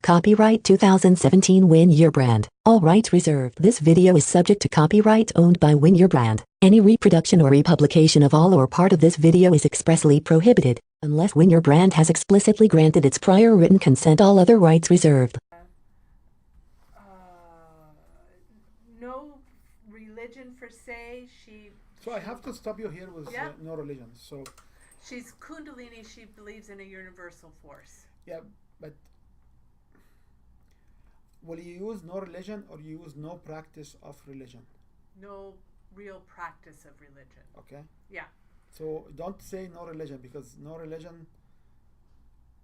Copyright 2017 Win Your Brand. All rights reserved. This video is subject to copyright owned by Win Your Brand. Any reproduction or republication of all or part of this video is expressly prohibited, unless Win Your Brand has explicitly granted its prior written consent. All other rights reserved. No religion per se. So I have to stop you here with Yeah. no religion. So She's Kundalini. She believes in a universal force. yeah, but will you use no religion or you use no practice of religion? No real practice of religion. Okay. Yeah. So don't say no religion, because no religion,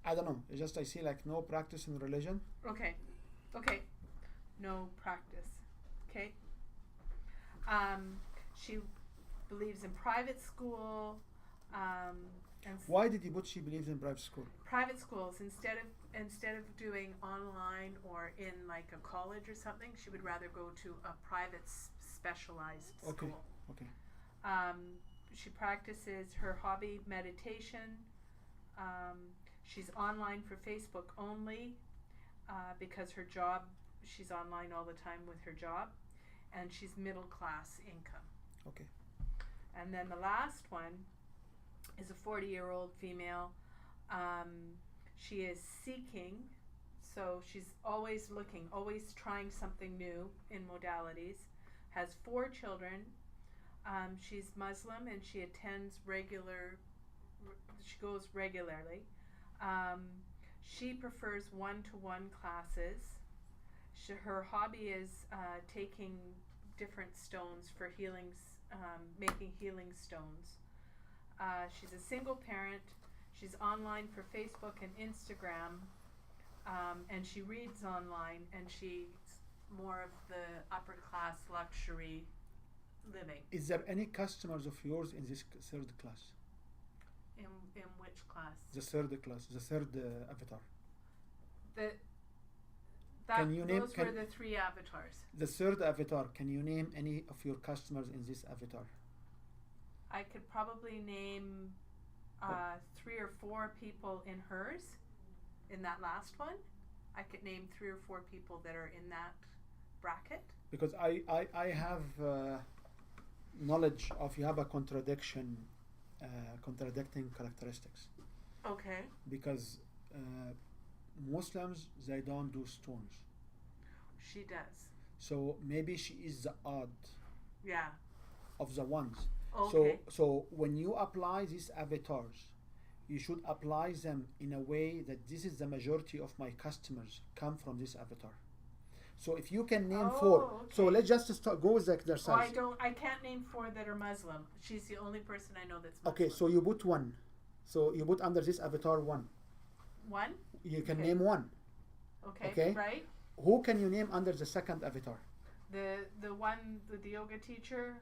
I don't know. It's just I see like no practice in religion. Okay. Okay. No practice. Okay. She believes in private school. And Why did you put she believes in private school? private schools, instead of doing online or in like a college or something, she would rather go to a private specialized Okay. school. Okay. She practices her hobby meditation. She's online for Facebook only because her job, she's online all the time with her job, and she's middle class income. Okay. And then the last one is a 40-year-old female. She is seeking, so she's always looking, always trying something new in modalities. Has 4 children. She's Muslim and she attends she goes regularly. She prefers one-to-one classes. Her hobby is taking different stones for healings, making healing stones. She's a single parent. She's online for Facebook and Instagram, and she reads online, and she's more of the upper class luxury living. Is there any customers of yours in this third class? In which class? The third class, the third avatar. Those can- were the 3 avatars. The third avatar, can you name any of your customers in this avatar? I could probably name 3 or 4 people in hers. In that last one, I could name 3 or 4 people that are in that bracket. Because I have knowledge of you have a contradicting characteristics. Okay. Because Muslims, they don't do stones. She does. So maybe she is the odd Yeah. of the ones. Okay. So when you apply these avatars, you should apply them in a way that this is the majority of my customers come from this avatar. So if you can name 4, so okay. let's just go with the exercise. I can't name 4 that are Muslim. She's the only person I know that's Muslim. Okay, so you put 1. So you put under this avatar 1. 1? You can Okay. name 1. Okay. Okay. Right? Who can you name under the second avatar? The one with the yoga teacher.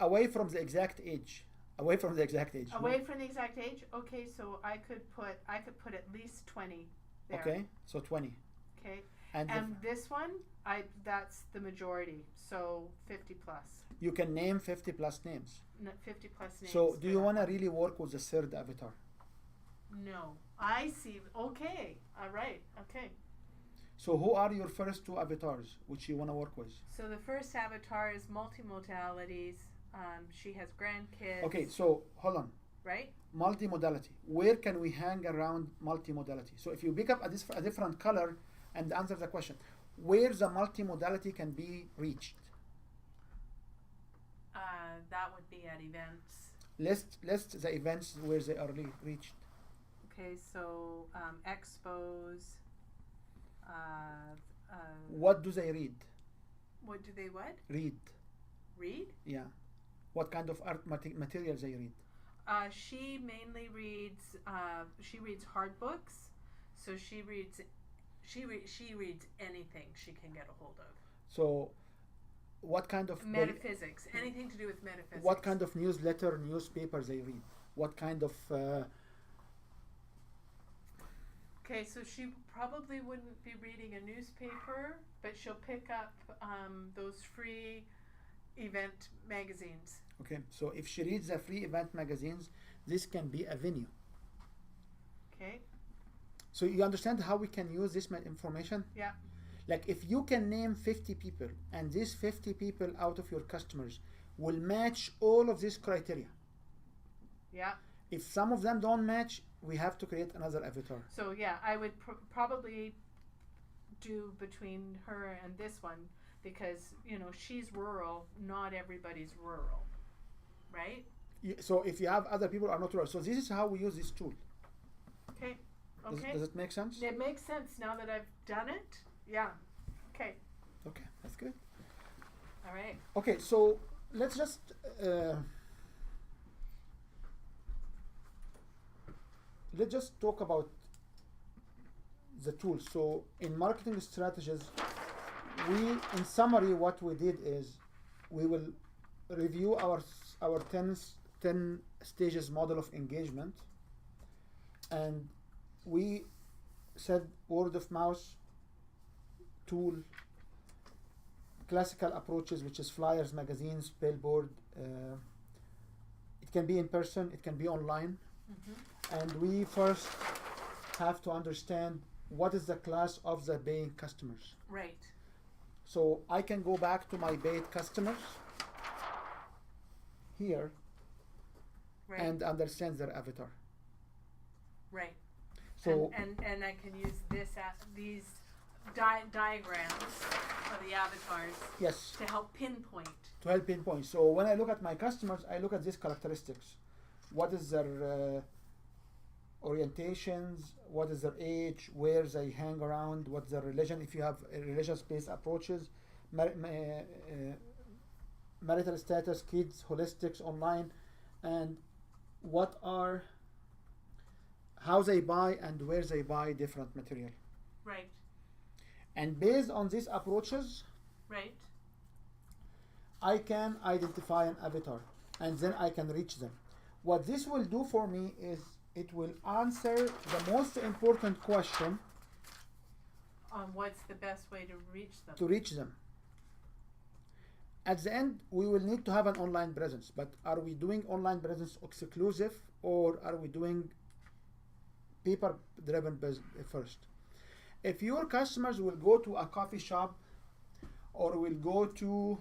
Away from the exact age. Away from the exact age. Away from the exact age. Okay, so I could put at least 20 there. Okay, so 20. Okay. And This one, that's the majority. So 50 plus. you can name 50 plus names. 50 plus names. So do for you that want to one. really work with the third avatar? No. I see. Okay. All right. Okay. So who are your first 2 avatars which you want to work with? So the first avatar is multimodalities. She has grandkids. Okay, so hold on. Right? Multimodality. Where can we hang around multimodality? So if you pick up a different color and answer the question, where the multimodality can be reached? That would be at events. List the events where they are reached. Okay, so expos. What do they read? What do they what? Read. Read? Yeah. What kind of art material they read? She mainly reads. She reads hard books. So she reads anything she can get a hold of. So, what kind of Metaphysics, anything to do with metaphysics. What kind of newspaper they read? What kind of Okay, so she probably wouldn't be reading a newspaper, but she'll pick up those free event magazines. Okay, so if she reads the free event magazines, this can be a venue. Okay. So you understand how we can use this information? Yeah. Like if you can name 50 people and these 50 people out of your customers will match all of these criteria. Yeah. If some of them don't match, we have to create another avatar. So yeah, I would probably do between her and this one because, you know, she's rural, not everybody's rural. Right? So if you have other people who are not rural. So this is how we use this tool. Okay. Okay. Does it make sense? It makes sense now that I've done it. Yeah. Okay. Okay, that's good. All right. Okay, so let's just talk about the tools. So in marketing strategies, in summary, what we did is we will review our 10 stages model of engagement, and we said word of mouth, tool, classical approaches, which is flyers, magazines, billboard. It can be in person, it can be online. And we first have to understand what is the class of the paying customers. Right. So I can go back to my paid customers here Right. and understand their avatar. Right. So and I can use these diagrams of the avatars yes, to help pinpoint. to help pinpoint. So when I look at my customers, I look at these characteristics. What is their orientations? What is their age? Where they hang around? What's their religion? If you have religious-based approaches, marital status, kids, holistics, online, and how they buy and where they buy different material. Right. And based on these approaches, Right. I can identify an avatar and then I can reach them. What this will do for me is it will answer the most important question What's the best way to reach them? At the end, we will need to have an online presence, but are we doing online presence exclusive or are we doing paper-driven first? If your customers will go to a coffee shop or will go to,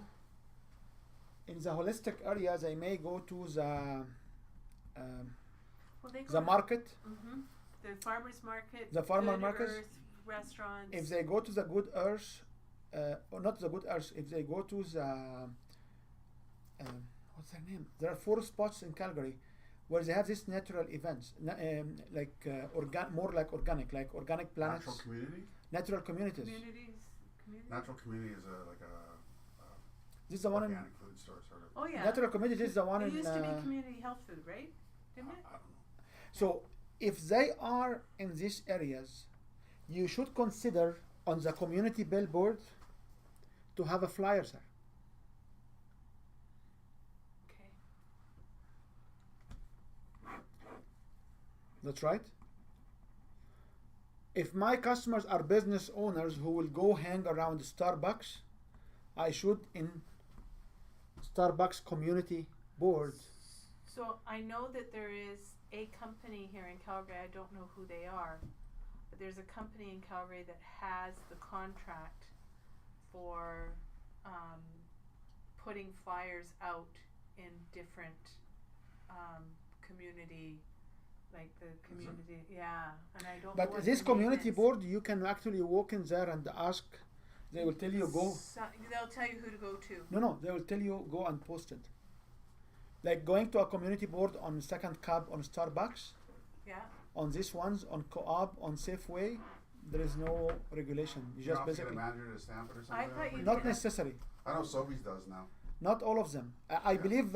in the holistic area, they may go to the market. Mm-hmm. The farmer's market. The farmer Good markets. Earth, restaurants. If they go to the Good Earth, or not the Good Earth, if they go to the, what's their name? There are 4 spots in Calgary where they have these natural events, more like organic planets. Natural community? Natural communities. Communities. Natural community is This is the one in organic food store sort of. Oh yeah. natural community. This is the one It in. used to be community health food, right? Didn't it? I don't know. So if they are in these areas, you should consider on the community billboard to have a flyer there. Okay. That's right. If my customers are business owners who will go hang around Starbucks, I should in Starbucks community board. So I know that there is a company here in Calgary, I don't know who they are, but there's a company in Calgary that has the contract for putting flyers out in different community, like the community, yeah, and I don't know But what this the name community is. board, you can actually walk in there and ask. They will tell you go. They'll tell you who to go to. No, they will tell you go and post it. Like going to a community board on Second Cab on Starbucks, Yeah. on these ones, on Co-op, on Safeway, there is no regulation. You You just don't have to get basically a manager to stamp it or I something? thought you not did. necessary. I know Sobeys does now. Not all of them. I Yeah. believe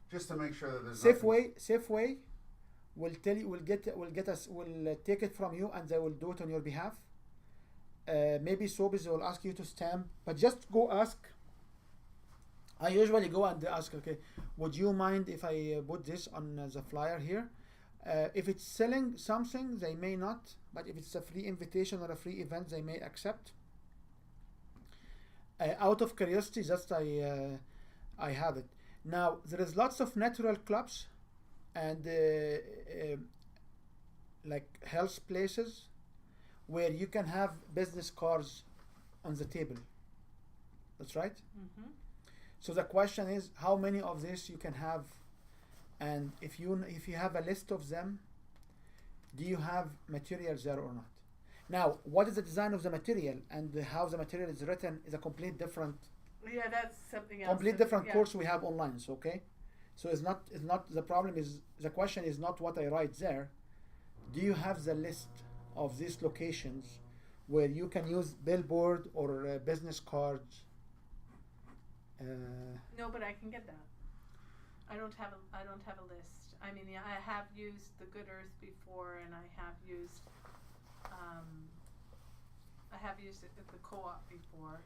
Just to make sure that there's Safeway will tell you will take it from you and they will do it on your behalf. Maybe Sobeys will ask you to stamp, but just go ask. I usually go and ask, okay, would you mind if I put this on the flyer here? If it's selling something, they may not, but if it's a free invitation or a free event, they may accept. Out of curiosity, just I have it. Now, there is lots of natural clubs and like health places where you can have business cards on the table. That's right. Mm-hmm. So the question is how many of this you can have, and if you have a list of them, do you have materials there or not? Now, what is the design of the material and how the material is written is a complete different Yeah, that's something else. Yeah. course we have online. So okay, so it's not the problem is the question is not what I write there. Do you have the list of these locations where you can use billboard or business cards? No, but I can get that. I don't have a list. I mean, yeah, I have used the Good Earth before, and I have used it at the co-op before.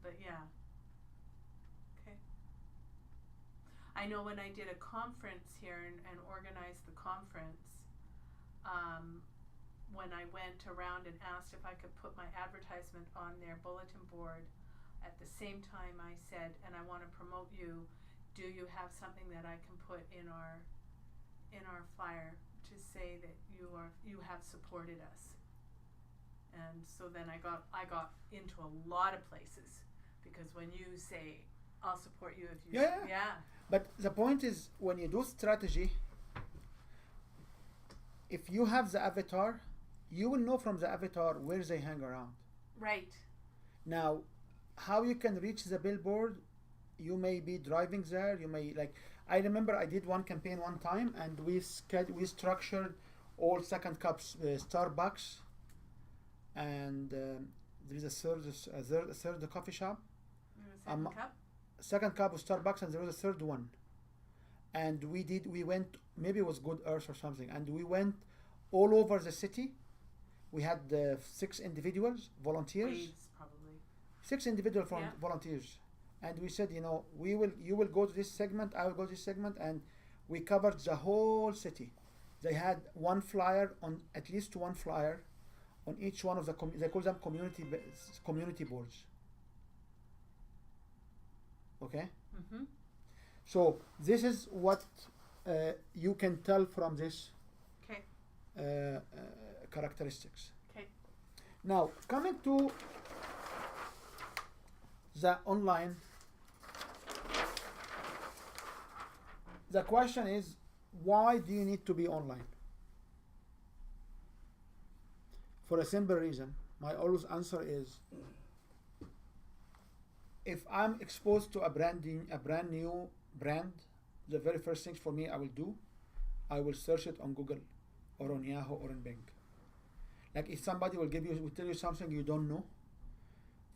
But yeah. Okay. I know when I did a conference here and organized the conference, when I went around and asked if I could put my advertisement on their bulletin board, at the same time I said, and I want to promote you, do you have something that I can put in our flyer to say that you have supported us? And so then I got into a lot of places, because when you say I'll support you if you Yeah. But the point is, when you do strategy, if you have the avatar, you will know from the avatar where they hang around. Right. Now, how you can reach the billboard, you may be driving there, you may I remember I did one campaign one time, and we structured all second cups, Starbucks, and there is a third coffee shop. Second cup? Second cup of Starbucks, and there was a third one. And we went, maybe it was Good Earth or something, and we went all over the city. We had 6 individuals, volunteers. Waves, probably. 6 individual Yeah. volunteers. And we said, you will go to this segment, I will go to this segment, and we covered the whole city. They had at least one flyer on each one of they call them community boards. Okay? Mm-hmm. So this is what you can tell from this Okay. characteristics. Okay. Now, coming to the online, the question is, why do you need to be online? For a simple reason. My always answer is, if I'm exposed to a brand new brand, the very first things for me I will search it on Google or on Yahoo or on Bing. Like if somebody will tell you something you don't know,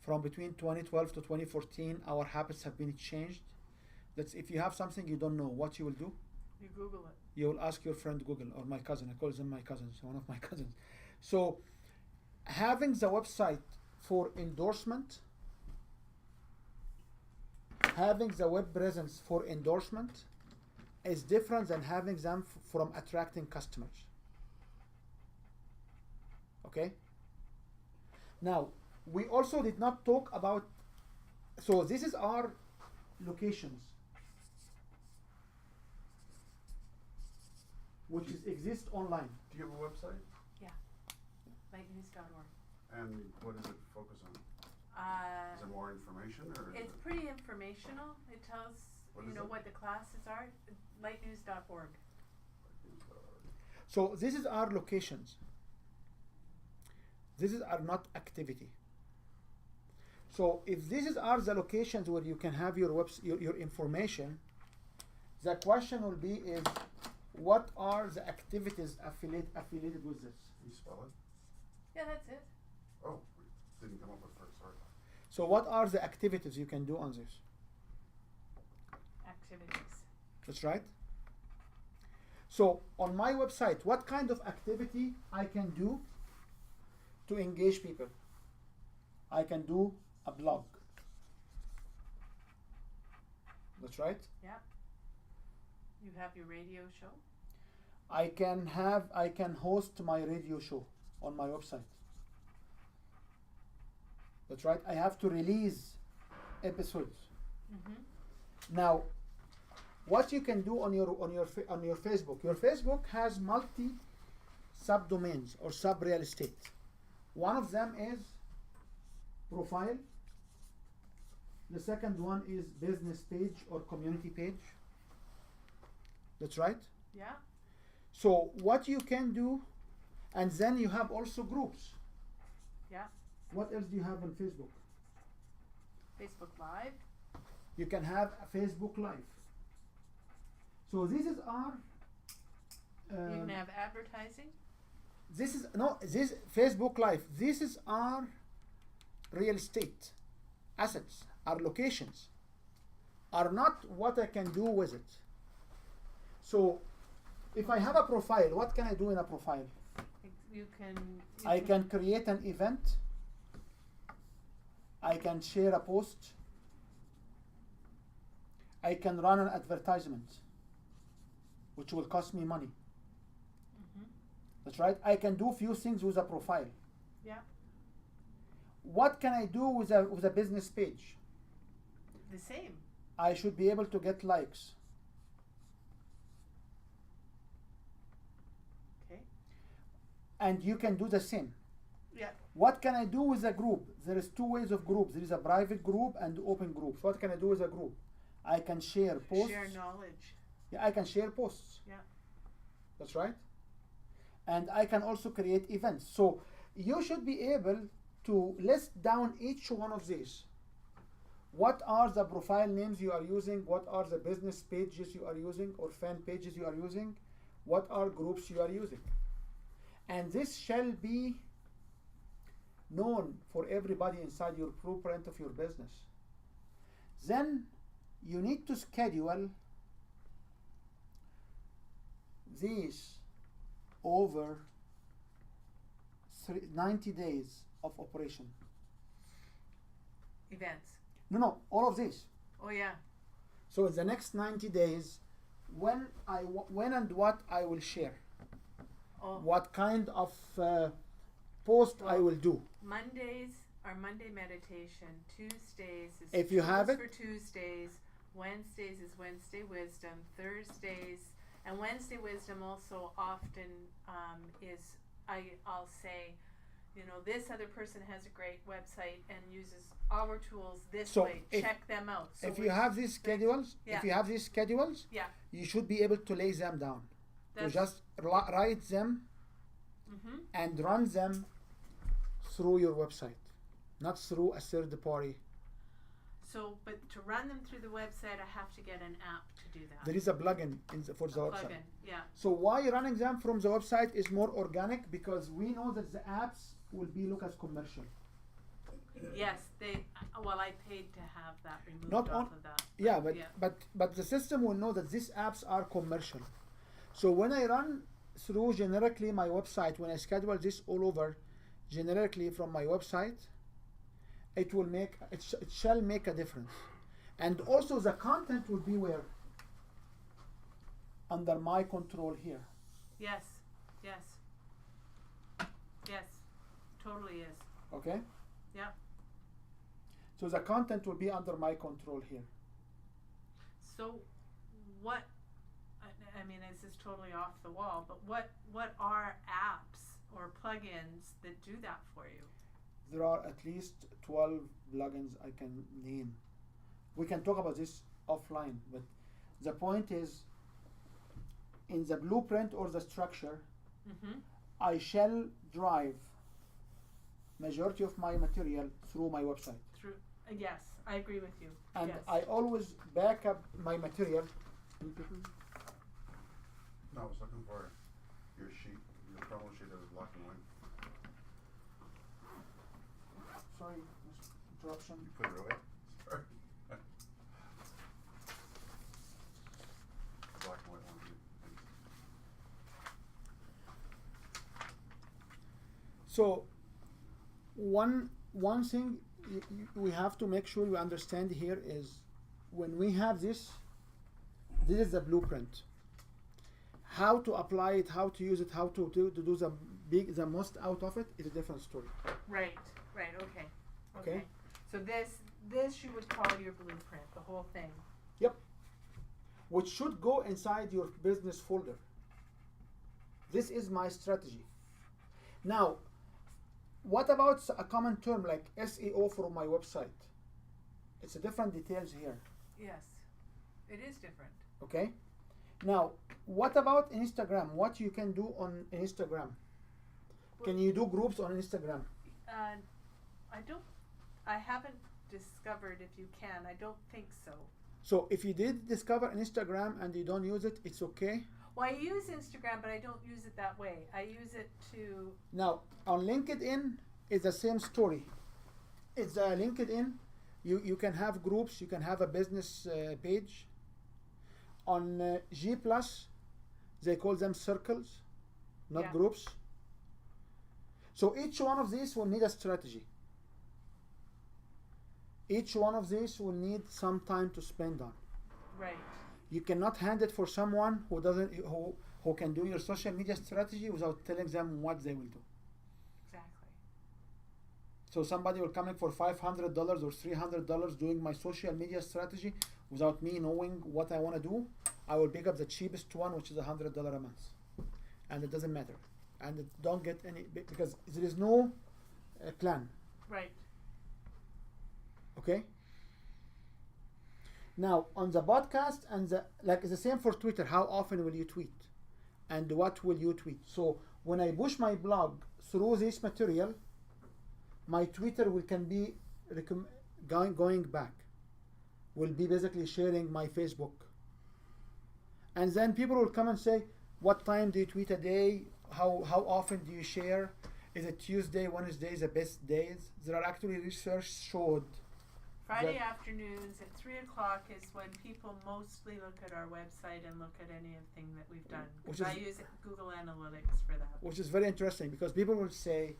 from between 2012 to 2014, our habits have been changed. That's if you have something you don't know, what you will do? You Google it. You will ask your friend Google or my cousin. I call them my cousins, one of my cousins. So having the website for endorsement, having the web presence for endorsement is different than having them from attracting customers. Okay? Now, we also did not talk about, so this is our locations, which exist online. Do you have a website? Yeah. Lightnews.org. And what does it focus on? Is there more information, or? It's pretty informational. It tells What is it? what the classes are. Lightnews.org. So this is our locations. This is our not activity. So if this are the locations where you can have your your information, the question will be is, what are the activities affiliated with this? Can you spell it? Yeah, that's it. Oh, we didn't come up with first. Sorry. So what are the activities you can do on this? Activities. That's right. So on my website, what kind of activity I can do to engage people? I can do a blog. That's right. Yeah. You have your radio show. I can host my radio show on my website. That's right. I have to release episodes. Mm-hmm. Now, what you can do on your Facebook. Your Facebook has multi subdomains or sub real estate. One of them is profile. The second one is business page or community page. That's right. Yeah. So what you can do, and then you have also groups. Yeah. What else do you have on Facebook? Facebook Live. You can have a Facebook Live. So this is our. You can have advertising. This Facebook Live. This is our real estate assets. Our locations are not what I can do with it. So, if I have a profile, what can I do in a profile? I can create an event. I can share a post. I can run an advertisement, which will cost me money. That's right. I can do few things with a profile. Yeah. What can I do with a business page? The same. I should be able to get likes. Okay. And you can do the same. Yeah. What can I do with a group? There is two ways of groups. There is a private group and open groups. What can I do with a group? I can share posts. Share knowledge. Yeah, I can share posts. Yeah. That's right. And I can also create events. So you should be able to list down each one of these. What are the profile names you are using? What are the business pages you are using or fan pages you are using? What are groups you are using? And this shall be known for everybody inside your blueprint of your business. Then you need to schedule these over 90 days of operation. Events. No, all of these. Oh yeah. So in the next 90 days, when and what I will share, what kind of post I will do. Mondays are Monday meditation. Tuesdays is if you have it for Tuesdays. Wednesdays is Wednesday wisdom. Thursdays and Wednesday wisdom also often is I'll say, this other person has a great website and uses our tools this way. Check them out. So if you have these schedules, yeah. you should be able to lay them down. To just write them and run them through your website, not through a third party. So, but to run them through the website, I have to get an app to do that. There is a plugin for the website. Plugin, yeah. So why running them from the website is more organic, because we know that the apps will be looked as commercial. Yes, I paid to have that removed Not off on, of that. yeah, but the system will know that these apps are commercial. So when I run through generically my website, when I schedule this all over generically from my website, it shall make a difference. And also the content will be where? Under my control here. Yes, totally is. Okay? Yeah. So the content will be under my control here. So what, I mean, this is totally off the wall, but what are apps or plugins that do that for you? There are at least 12 plugins I can name. We can talk about this offline, but the point is, in the blueprint or the structure, I shall drive majority of my material through my website. Yes, I agree with you. And yes. I always back up my material. No, I was looking for your sheet, your promo sheet that was black and white. Sorry, interruption. You put it away? Sorry. Black and white one. So one thing we have to make sure you understand here is, when we have this is the blueprint. How to apply it, how to use it, how to do the most out of it is a different story. Right, okay. So this you would call your blueprint, the whole thing. Yep. which should go inside your business folder. This is my strategy. Now, what about a common term like SEO for my website? It's a different details here. Yes, it is different. Okay. Now, what about Instagram? What you can do on Instagram? Can you do groups on Instagram? I haven't discovered if you can. I don't think so. So if you did discover Instagram and you don't use it, it's okay. Well, I use Instagram, but I don't use it that way. I use it to... Now, on LinkedIn, it's the same story. It's LinkedIn. You can have groups. You can have a business page. On G+, they call them circles, not Yeah. groups. So each one of these will need a strategy. Each one of these will need some time to spend on. Right. You cannot hand it for someone who can do your social media strategy without telling them what they will do. Exactly. So somebody will come in for $500 or $300 doing my social media strategy without me knowing what I want to do. I will pick up the cheapest one, which is $100 a month, and it doesn't matter, and it don't get any because there is no plan. Right. Okay. Now on the podcast and it's the same for Twitter. How often will you tweet, and what will you tweet? So when I push my blog through this material, my Twitter can be going back. Will be basically sharing my Facebook, and then people will come and say, "What time do you tweet a day? How often do you share? Is it Tuesday, Wednesday the best days?" There are actually research showed. Friday afternoons at 3 o'clock is when people mostly look at our website and look at anything that we've done. Which Because I is- use Google Analytics for that. Which is very interesting because people will say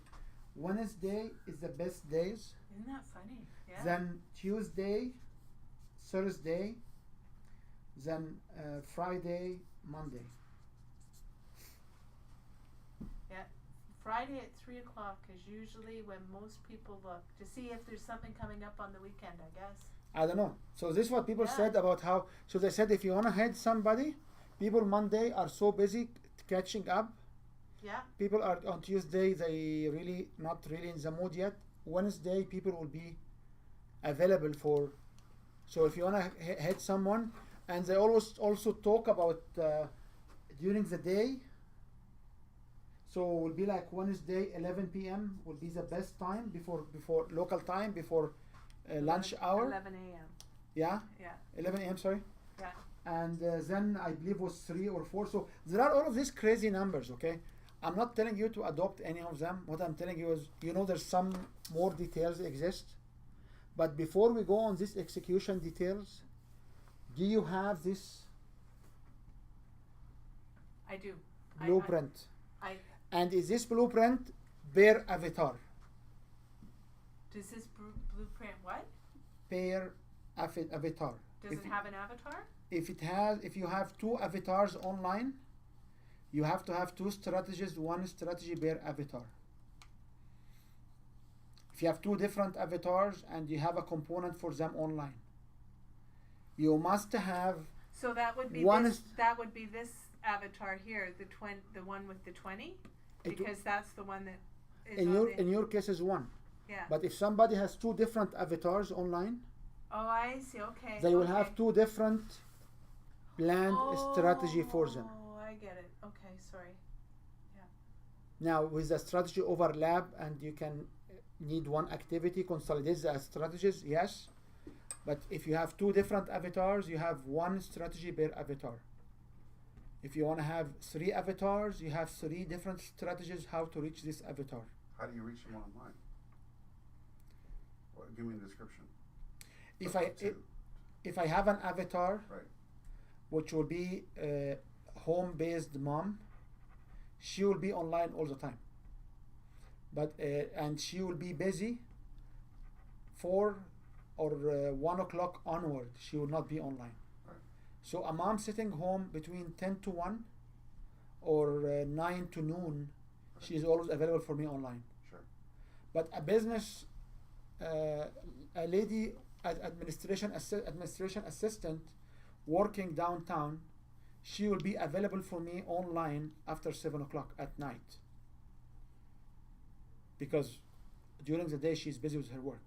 Wednesday is the best days, Isn't that funny? Yeah. then Tuesday, Thursday, then Friday, Monday. Yeah. Friday at 3 o'clock is usually when most people look to see if there's something coming up on the weekend, I guess. I don't know. So this is what people Yeah. said about how. So they said if you want to head somebody, people Monday are so busy catching up. Yeah. People are on Tuesday. They really not really in the mood yet. Wednesday, people will be available for. So if you want to head someone, and they always also talk about during the day. So it will be like Wednesday, 11 p.m. will be the best time before local time before lunch hour. 11 a.m. Yeah, Yeah. 11 a.m. Sorry. Yeah. And then I believe was 3 or 4. So there are all of these crazy numbers. Okay, I'm not telling you to adopt any of them. What I'm telling you is, there's some more details exist. But before we go on these execution details, do you have this I do. blueprint? I And is this blueprint per avatar? does this blueprint what? Per avatar. Does If it you- have an avatar? if you have 2 avatars online, you have to have 2 strategies, 1 strategy per avatar. If you have 2 different avatars and you have a component for them online, you must have So that would be One this. is- That would be this avatar here, the one with the 20, It- because that's the one that is in on your the, in your case is 1. yeah. But if somebody has 2 different avatars online, Oh, I see. Okay. they will okay. have 2 different planned strategy for them. Oh, I get it. Okay, sorry. Now with the strategy overlap and you can need one activity, consolidate the strategies, yes. But if you have 2 different avatars, you have 1 strategy per avatar. If you want to have 3 avatars, you have 3 different strategies how to reach this avatar. How do you reach someone online? Well, give me a description. If of I the two. if I have an avatar, Right. which will be a home-based mom, she will be online all the time. But and she will be busy 4 or 1 o'clock onward. She will not be online. Right. So a mom sitting home between 10 to 1 or 9 to noon, she is always available for me online. Sure. But a business, a lady administration assistant working downtown, she will be available for me online after 7 o'clock at night. Because during the day she's busy with her work.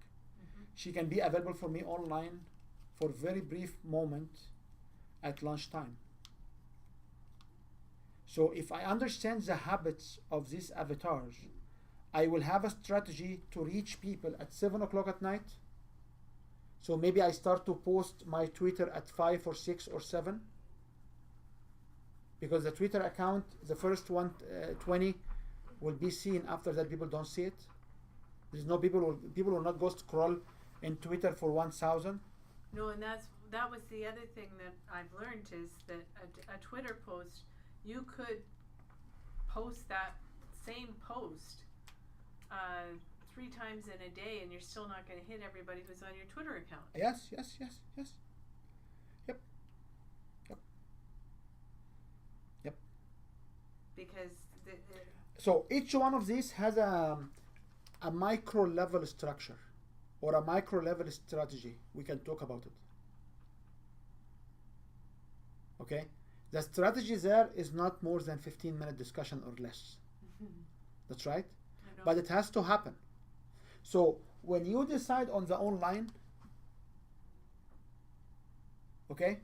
She can be available for me online for very brief moment at lunchtime. So if I understand the habits of these avatars, I will have a strategy to reach people at 7 o'clock at night. So maybe I start to post my Twitter at 5 or 6 or 7. Because the Twitter account, the first 20 will be seen. After that, people don't see it. There's no people will not go scroll in Twitter for 1,000. No, and that was the other thing that I've learned is that a Twitter post, you could post that same post 3 times in a day, and you're still not going to hit everybody who's on your Twitter account. Yes. Yep. Because so each one of these has a micro level structure or a micro level strategy. We can talk about it. Okay? The strategy there is not more than 15-minute discussion or less. That's right? But it has to happen. So when you decide on the online, okay?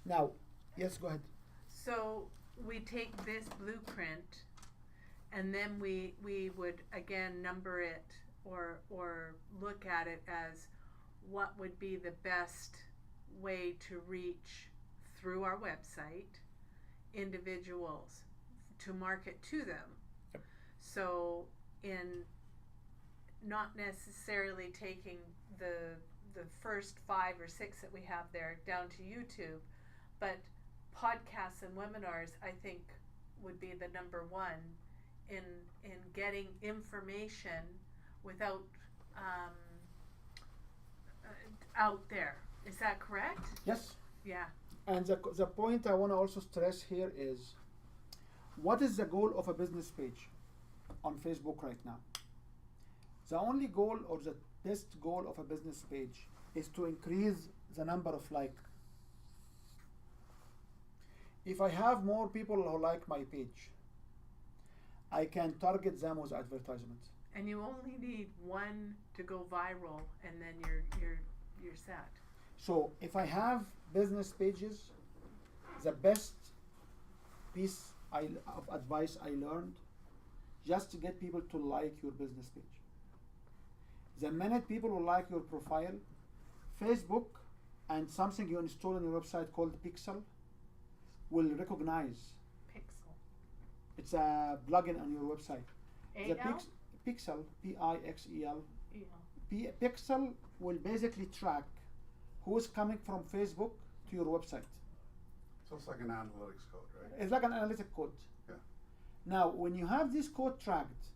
Now, yes, go ahead. So we take this blueprint and then we would again number it or look at it as what would be the best way to reach through our website individuals to market to them. Yep. So in not necessarily taking the first 5 or 6 that we have there down to YouTube, but podcasts and webinars I think would be the number one in getting information without out there. Is that correct? Yes. Yeah. And the point I want to also stress here is, what is the goal of a business page on Facebook right now? The only goal or the best goal of a business page is to increase the number of likes. If I have more people who like my page, I can target them with advertisements. And you only need one to go viral, and then you're set. So if I have business pages, the best piece of advice I learned, just to get people to like your business page. The minute people will like your profile, Facebook and something you install on your website called Pixel will recognize. Pixel. It's a plugin on your website. The A-L? Pixel, P-I-X-E-L. E-L. Pixel will basically track who's coming from Facebook to your website. So it's like an analytics code, right? It's like an analytic code. Yeah. Now, when you have this code tracked,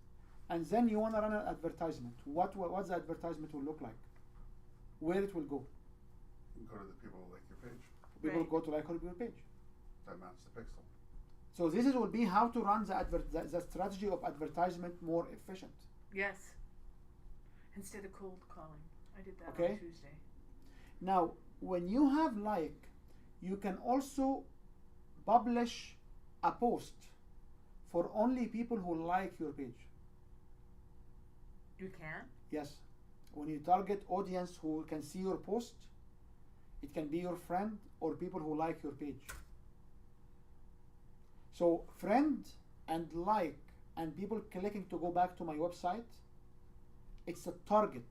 and then you want to run an advertisement, what the advertisement will look like? Where it will go? You can go to the people who like your page. People Right. go to like your page. That maps the pixel. So this will be how to run the strategy of advertisement more efficient. Yes. Instead of cold calling. I did that Okay. on Tuesday. Now, when you have like, you can also publish a post for only people who like your page. You can? Yes. When you target audience who can see your post, it can be your friend or people who like your page. So friend and like and people clicking to go back to my website, it's a target.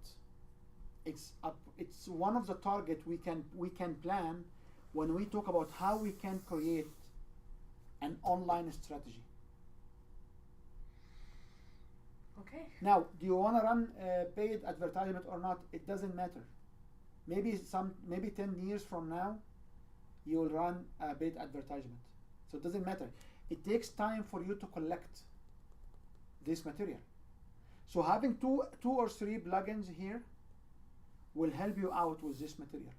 It's one of the target we can plan when we talk about how we can create an online strategy. Okay. Now, do you want to run paid advertisement or not? It doesn't matter. Maybe 10 years from now, you will run a paid advertisement. So it doesn't matter. It takes time for you to collect this material. So having two or three plugins here will help you out with this material.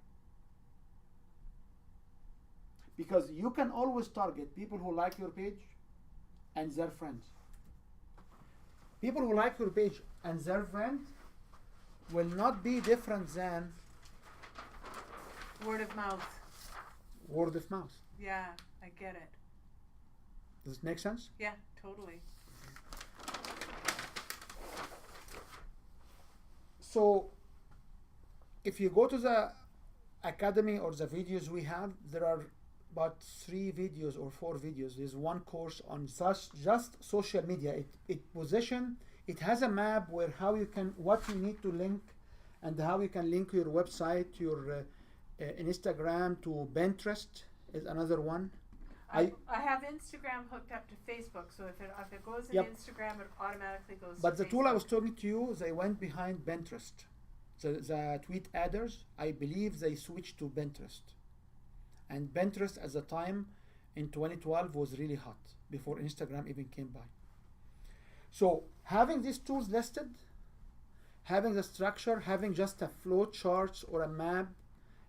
Because you can always target people who like your page and their friends. People who like your page and their friends will not be different than Word of mouth. word of mouth. Yeah, I get it. Does it make sense? Yeah, totally. So if you go to the academy or the videos we have, there are about 3 videos or 4 videos. There's one course on just social media. It has a map where how you can, what you need to link, and how you can link your website, your Instagram to Pinterest is another one. I have Instagram hooked up to Facebook, so if it goes in Yep. Instagram, it automatically goes But to the tool I Facebook. was talking to you, they went behind Pinterest. The tweet adders, I believe they switched to Pinterest. And Pinterest at the time in 2012 was really hot before Instagram even came by. So having these tools listed, having the structure, having just a flow charts or a map,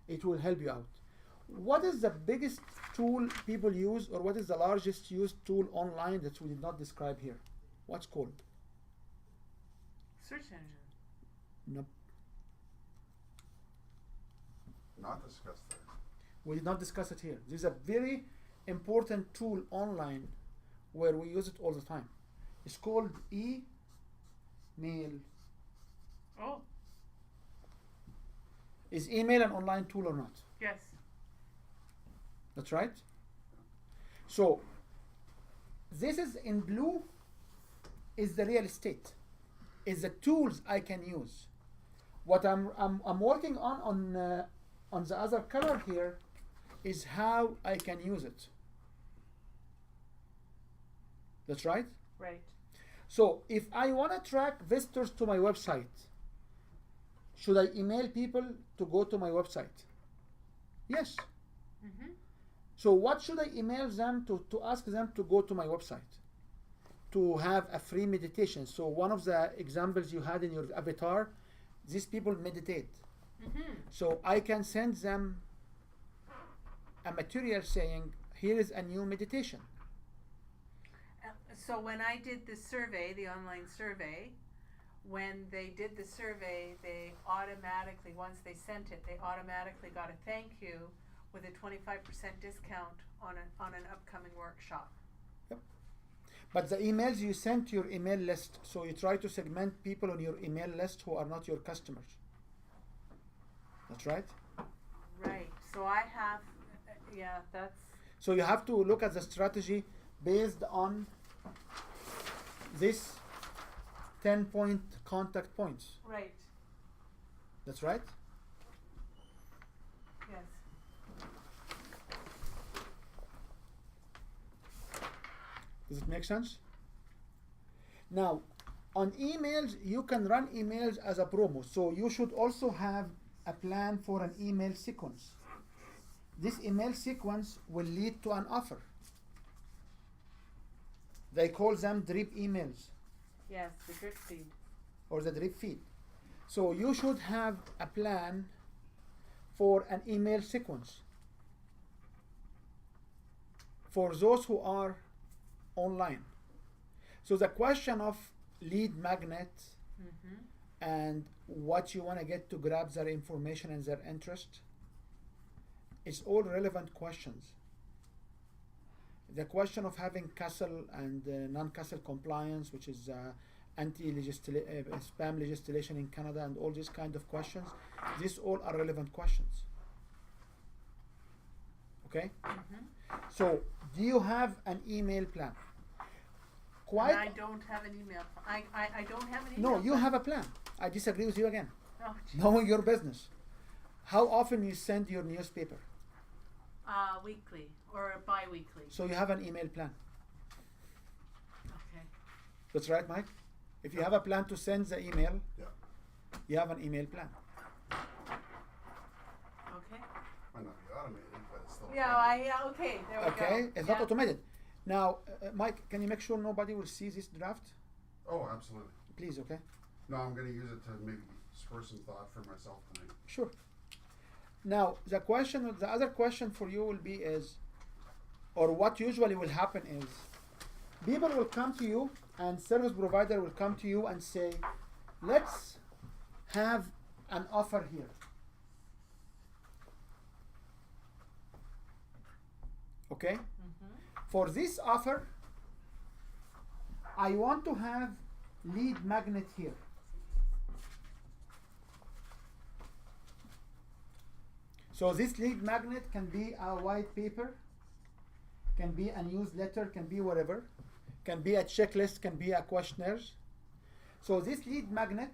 it will help you out. What is the biggest tool people use, or what is the largest used tool online that we did not describe here? What's called? Search engine. Nope. Not discussed there. We did not discuss it here. This is a very important tool online where we use it all the time. It's called email. Oh, Is email an online tool or not? yes. That's right. So this is in blue is the real estate, is the tools I can use. What I'm working on the other color here is how I can use it. That's right. Right. So if I want to track visitors to my website, should I email people to go to my website? Yes. Mm-hmm. So what should I email them to ask them to go to my website? To have a free meditation. So one of the examples you had in your avatar, these people meditate. Mm-hmm. So I can send them a material saying, here is a new meditation. So when I did the survey, the online survey, when they did the survey, they automatically, once they sent it, they automatically got a thank you with a 25% discount on an upcoming workshop. But the emails you send to your email list, so you try to segment people on your email list who are not your customers. That's right. Right. So I have, yeah, that's, So you have to look at the strategy based on this 10-point contact points. right. That's right. Yes. Does it make sense? Now, on emails, you can run emails as a promo. So you should also have a plan for an email sequence. This email sequence will lead to an offer. They call them drip emails Yes, the drip feed. or the drip feed. So you should have a plan for an email sequence for those who are online. So the question of lead magnet Mm-hmm. and what you want to get to grab their information and their interest is all relevant questions. The question of having CASL and non-CASL compliance, which is spam legislation in Canada, and all these kind of questions, these all are relevant questions. Okay? Mm-hmm. So, do you have an email plan? And I don't have an email. I don't have an email. No, you have a plan. I disagree with you again. Oh, geez. Knowing your business. How often you send your newspaper? Weekly or bi-weekly. So you have an email plan. Okay. That's right, Mike? If you have a plan to send the email, Yeah. you have an email plan. Okay. Might not be automated, but it's still. Yeah, okay, there we go. Okay? It's not automated. Now, Mike, can you make sure nobody will see this draft? Oh, absolutely. Please, okay? No, I'm gonna use it to maybe spur some thought for myself tonight. Sure. Now, the other question for you will be is, or what usually will happen is, people will come to you and service provider will come to you and say, let's have an offer here. Okay? Mm-hmm. For this offer, I want to have lead magnet here. So this lead magnet can be a white paper, can be a newsletter, can be whatever, can be a checklist, can be a questionnaires. So this lead magnet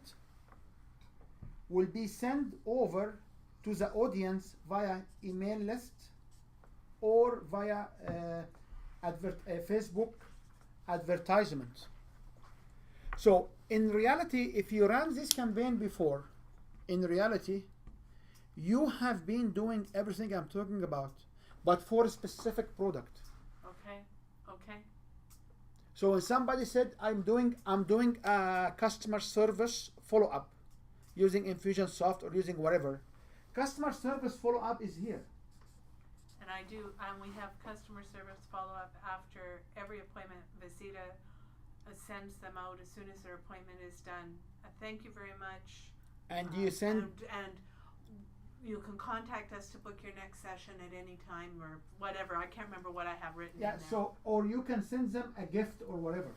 will be sent over to the audience via email list or via Facebook advertisement. So in reality, if you ran this campaign before, in reality, you have been doing everything I'm talking about, but for a specific product. Okay. Okay. So when somebody said I'm doing a customer service follow-up using Infusionsoft or using whatever, customer service follow-up is here. And I do, and we have customer service follow-up after every appointment. Visita sends them out as soon as their appointment is done. Thank you very much. And you send and you can contact us to book your next session at any time or whatever. I can't remember what I have written. yeah. in now. So or you can send them a gift or whatever.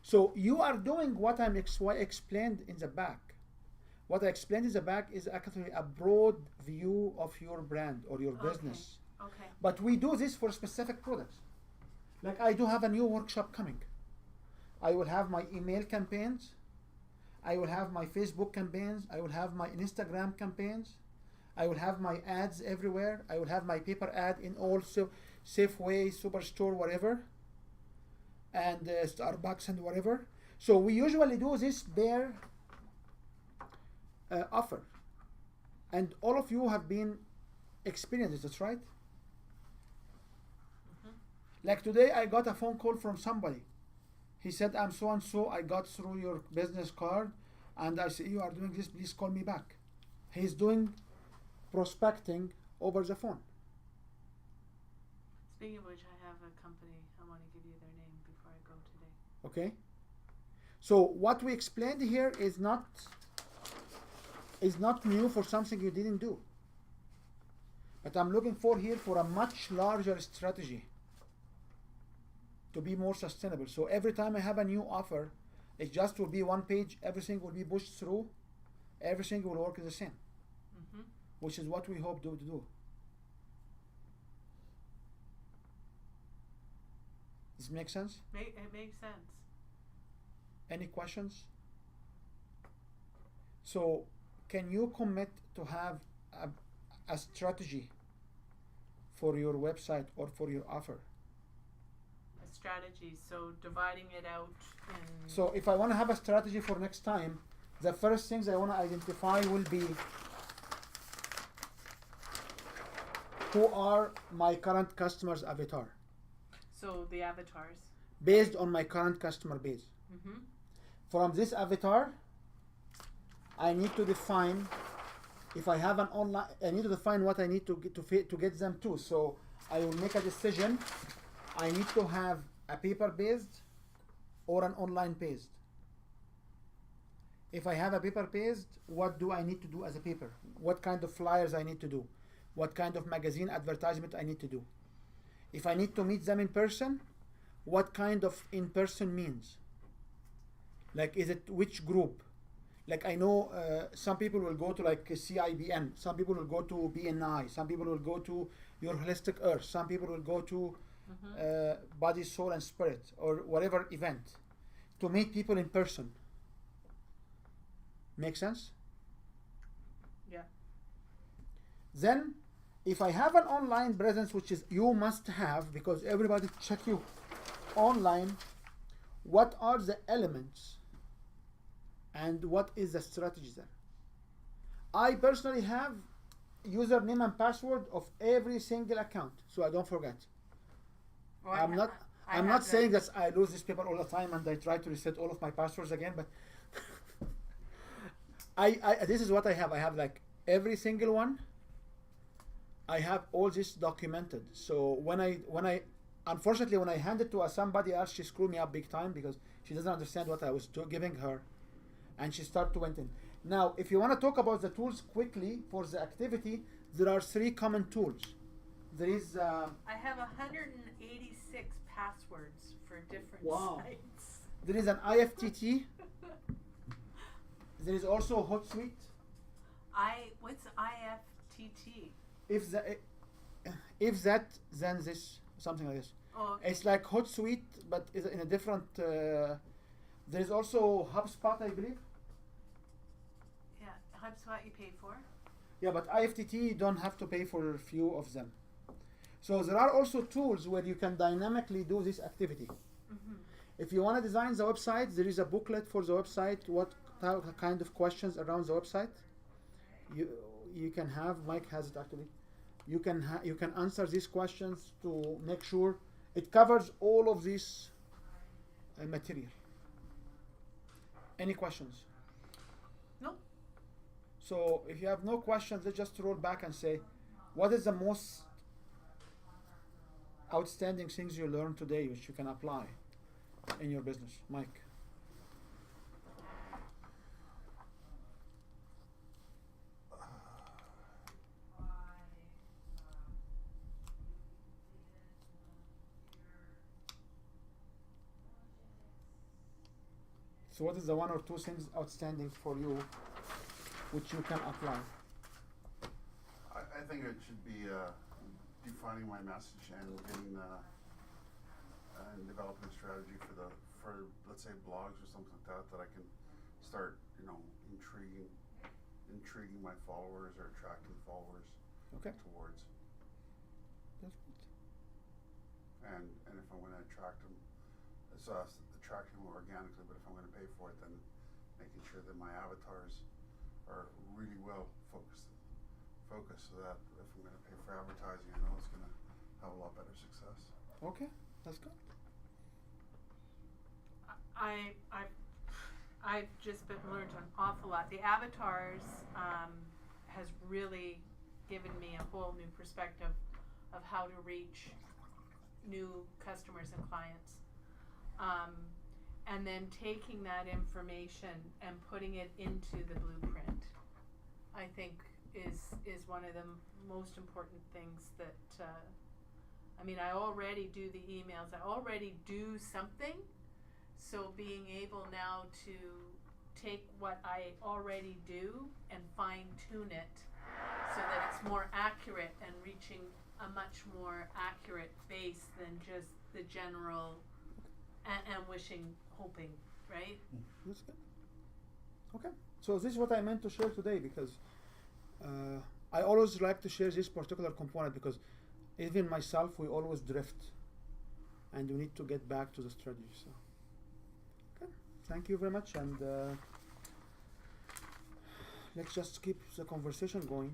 So you are doing what I explained in the back. What I explained in the back is actually a broad view of your brand or your business. Okay. But we do this for specific products. Like I do have a new workshop coming. I will have my email campaigns. I will have my Facebook campaigns. I will have my Instagram campaigns. I will have my ads everywhere. I will have my paper ad in all Safeway, Superstore, whatever, and Starbucks and whatever. So we usually do this bare offer, and all of you have been experienced. That's right. Like today, I got a phone call from somebody. He said, I'm so and so, I got through your business card, and I said, you are doing this, please call me back. He's doing prospecting over the phone. Speaking of which, I have a company. I want to give you their name before I go today. Okay? So what we explained here is not new for something you didn't do. But I'm looking for here for a much larger strategy to be more sustainable. So every time I have a new offer, it just will be one page, everything will be pushed through, everything will work the same, which is what we hope to do. Does it make sense? It makes sense. Any questions? So can you commit to have a strategy for your website or for your offer? Strategy, so dividing it out in So if I want to have a strategy for next time, the first things I want to identify will be who are my current customers' avatar so the avatars. based on my current customer base. From this avatar, I need to define if I have an online. I need to define what I need to get them to. So I will make a decision. I need to have a paper-based or an online-based. If I have a paper-based, what do I need to do as a paper? What kind of flyers I need to do? What kind of magazine advertisement I need to do? If I need to meet them in person, what kind of in-person means? Like, is it which group? Like, I know some people will go to like CIBN, some people will go to BNI, some people will go to Your Holistic Earth, some people will go to Body, Soul, and Spirit, or whatever event, to meet people in person. Make sense? Yeah. Then, if I have an online presence, which is you must have, because everybody check you online, what are the elements and what is the strategy there? I personally have username and password of every single account, so I don't forget. Well, I'm not saying that I lose this paper all the time and I try to reset all of my passwords again, but this is what I have. I have like every single one. I have all this documented. So when I unfortunately when I hand it to somebody else, she screwed me up big time because she doesn't understand what I was giving her, and she started to went in. Now, if you want to talk about the tools quickly for the activity, there are 3 common tools there is I have 186 passwords for different Wow. sites. there is an IFTT. There is also Hootsuite. What's IFTT? If that, then this, something like this. Oh, okay. It's like Hootsuite, but is in a different. There is also HubSpot, I believe. Yeah, HubSpot you pay for. Yeah, but IFTT you don't have to pay for a few of them. So there are also tools where you can dynamically do this activity. Mm-hmm. If you want to design the website, there is a booklet for the website. What kind of questions around the website? You can have. Mike has it actually. You can answer these questions to make sure it covers all of this material. Any questions? No. So if you have no questions, let's just roll back and say, what is the most outstanding things you learned today which you can apply in your business? Mike. So what is the one or two things outstanding for you which you can apply? I think it should be defining my message and getting and developing a strategy for let's say blogs or something like that I can start intriguing my followers or attracting followers Okay. towards. That's good. And if I'm going to attract them, it's attracting them organically. But if I'm going to pay for it, then making sure that my avatars are really well focused, so that if I'm going to pay for advertising, I know it's going to have a lot better success. Okay, that's good. I've just learned an awful lot. The avatars has really given me a whole new perspective of how to reach new customers and clients. And then taking that information and putting it into the blueprint, I think is one of the most important things that, I already do the emails, I already do something, so being able now to take what I already do and fine tune it so that it's more accurate and reaching a much more accurate base than just the general and hoping, right? That's good. Okay, so this is what I meant to share today because I always like to share this particular component because even myself, we always drift and we need to get back to the strategy. So, okay, thank you very much, and let's just keep the conversation going.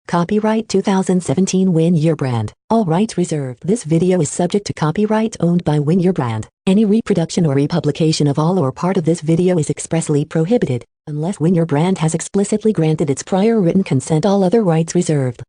Copyright 2017 Win Your Brand. All rights reserved. This video is subject to copyright owned by Win Your Brand. Any reproduction or republication of all or part of this video is expressly prohibited, unless Win Your Brand has explicitly granted its prior written consent. All other rights reserved.